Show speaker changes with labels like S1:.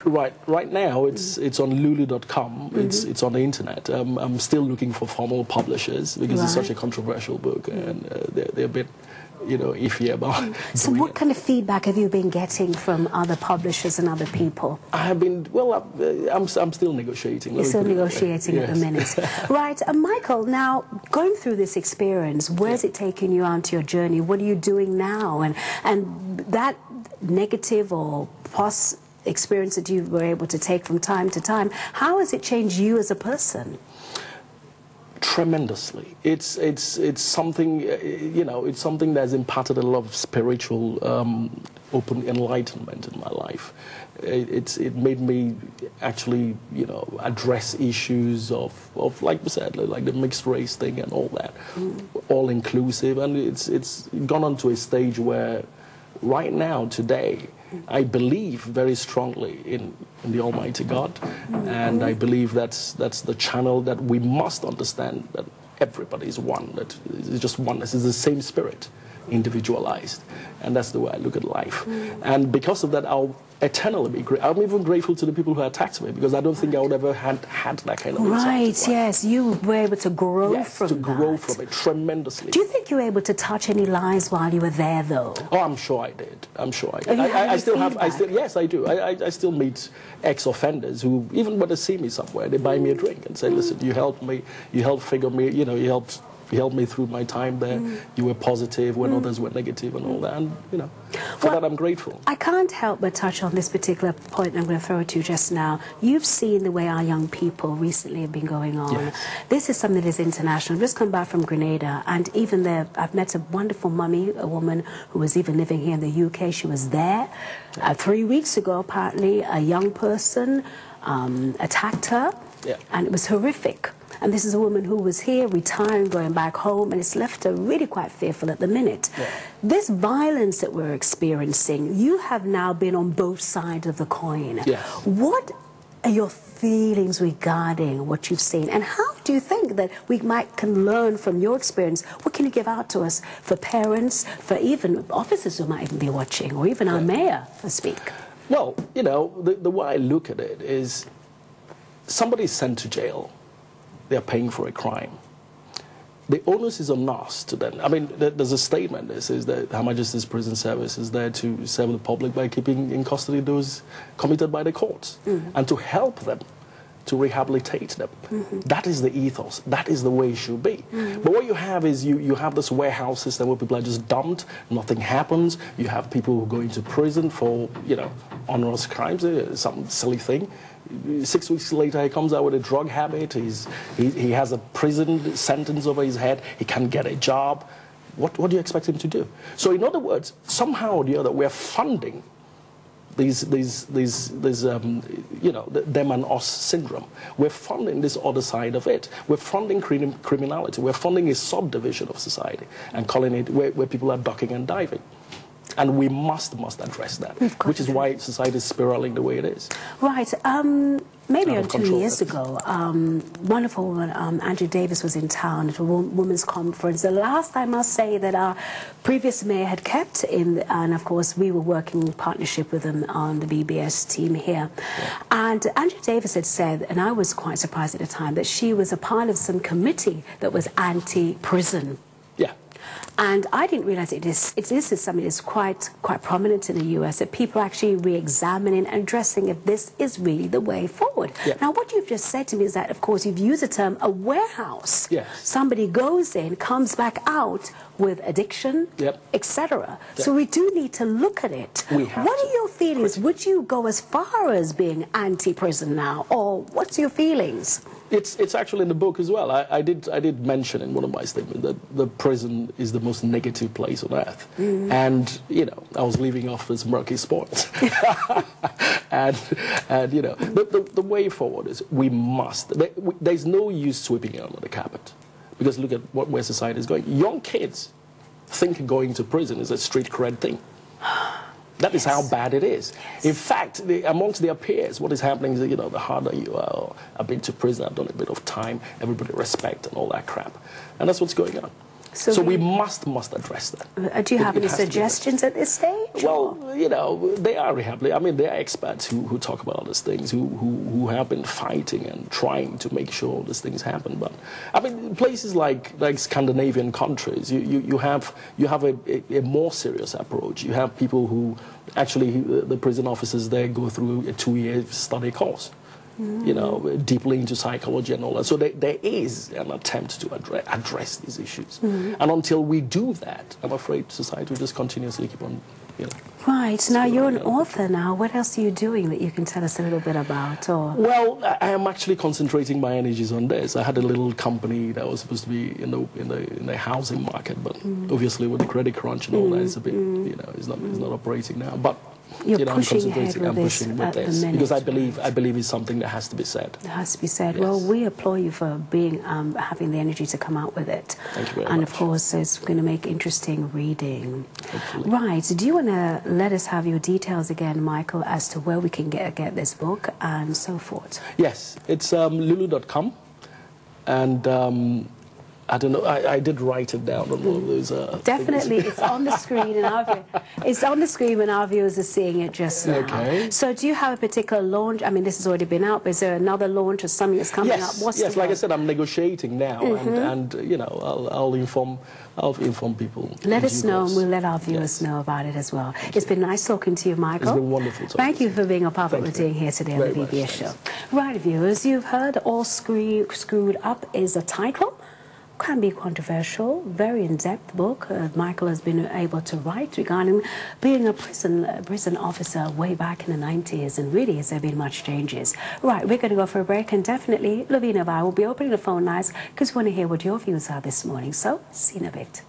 S1: Right now, it's on Lulu.com. It's on the internet. I'm still looking for formal publishers because it's such a controversial book, and they're a bit, iffy about.
S2: So, what kind of feedback have you been getting from other publishers and other people?
S1: I have been. Well, I'm still negotiating.
S2: You're still negotiating at the minute, right? Michael, now going through this experience, where's it taking you on to your journey? What are you doing now? And that negative or positive experience that you were able to take from time to time, how has it changed you as a person?
S1: Tremendously. It's something, it's something that's imparted a lot of spiritual open enlightenment in my life. It made me actually, address issues of like we said, like the mixed race thing and all that, all inclusive, and it's gone on to a stage where right now, today, I believe very strongly in the Almighty God, and I believe that's the channel that we must understand, that everybody is one, that it's just oneness, it's the same spirit, individualized, and that's the way I look at life. And because of that, I'll eternally be grateful. I'm even grateful to the people who attacked me, because I don't think I would ever had that kind of
S2: right, yes, you were able to grow from
S1: to grow from it tremendously.
S2: Do you think you were able to touch any lives while you were there, though?
S1: Oh, I'm sure I did. I'm sure I did. Yes, I do. I still meet ex-offenders who, even when they see me somewhere, they buy me a drink and say, listen, you helped me, you helped figure me, you helped me through my time there. You were positive when others were negative and all that. And, for that I'm grateful.
S2: I can't help but touch on this particular point I'm going to throw it to you just now. You've seen the way our young people recently have been going on.
S1: Yes.
S2: This is something that is international. I've just come back from Grenada, and even there, I've met a wonderful mummy, a woman who was even living here in the UK. She was there 3 weeks ago, apparently. A young person attacked her, and it was horrific. And this is a woman who was here, retiring, going back home, and it's left her really quite fearful at the minute. This violence that we're experiencing, you have now been on both sides of the coin. What are your feelings regarding what you've seen, and how do you think that we can learn from your experience? What can you give out to us for parents, for even officers who might even be watching, or even our mayor, to speak?
S1: Well, the way I look at it is, somebody's sent to jail. They're paying for a crime. The onus is on us to then. I mean, there's a statement that says that Her Majesty's Prison Service is there to serve the public by keeping in custody those committed by the courts and to help them, to rehabilitate them. That is the ethos. That is the way it should be. But what you have is you have this warehouse system where people are just dumped, nothing happens. You have people who go into prison for, onerous crimes, some silly thing. 6 weeks later, he comes out with a drug habit. He has a prison sentence over his head. He can't get a job. What do you expect him to do? So, in other words, somehow or the other, we're funding these them and us syndrome. We're funding this other side of it. We're funding criminality. We're funding a subdivision of society and calling it where people are ducking and diving. And we must address that, which is why society is spiraling the way it is.
S2: Right. Maybe 2 years ago, wonderful woman, Andrew Davis, was in town at a women's conference. The last time I'll say that our previous mayor had kept in, and of course we were working in partnership with him on the BBS team here. And Andrew Davis had said, and I was quite surprised at the time, that she was a part of some committee that was anti-prison. And I didn't realize this is something that's quite prominent in the US, that people are actually re-examining and addressing if this is really the way forward. Now, what you've just said to me is that, of course, you've used the term a warehouse. Somebody goes in, comes back out with addiction, etc. So we do need to look at it. What are your feelings? Would you go as far as being anti-prison now, or what's your feelings?
S1: It's actually in the book as well. I did mention in one of my statements that the prison is the most negative place on earth, and I was leaving off as murky sports, and the way forward is we must. There's no use sweeping it under the carpet, because look at where society is going. Young kids think going to prison is a street cred thing. That is how bad it is. In fact, amongst their peers, what is happening is, the harder you are, I've been to prison, I've done a bit of time, everybody respect and all that crap. And that's what's going on. So we must address that.
S2: Do you have any suggestions at this stage?
S1: Well, you know, they are rehabilitating. I mean, they are experts who talk about all these things, who have been fighting and trying to make sure these things happen. But I mean, places like Scandinavian countries, you have a more serious approach. You have people who actually, the prison officers there go through a 2-year study course. You know, deeply into psychology and all that. So there is an attempt to address these issues. And until we do that, I'm afraid society will just continuously keep on, you know.
S2: Right. Now, you're an author now. What else are you doing that you can tell us a little bit about? Or?
S1: Well, I am actually concentrating my energies on this. I had a little company that was supposed to be in the housing market, but obviously with the credit crunch and all that, it's a bit, you know, it's not operating now. But
S2: You're
S1: I'm
S2: pushing ahead
S1: concentrating,
S2: with this at the minute.
S1: because I believe it's something that has to be said.
S2: It has to be said.
S1: Yes.
S2: Well, we applaud you for being having the energy to come out with it.
S1: Thank you very much.
S2: And of course, it's going to make interesting reading.
S1: Hopefully.
S2: Right. Do you want to let us have your details again, Michael, as to where we can get this book and so forth?
S1: Yes, it's lulu.com, and I don't know. I did write it down on one of those.
S2: Definitely, it's on the screen, and it's on the screen when our viewers are seeing it just now.
S1: Okay.
S2: So, do you have a particular launch? I mean, this has already been out, but is there another launch or something that's coming up? What's
S1: yes. Like I said, I'm negotiating now, and you know, I'll inform people.
S2: Let us know, and we'll let our viewers know about it as well. It's been nice talking to you, Michael.
S1: It's been wonderful talking.
S2: Thank you for being a part of what we're doing here today on the BBS Show. Right, viewers, you've heard All Screwed Up is the title. Can be controversial, very in-depth book Michael has been able to write regarding being a prison officer way back in the 90s, and really has there been much changes. Right, we're going to go for a break, and definitely Lavina and I will be opening the phone lines because we want to hear what your views are this morning. So, see you in a bit.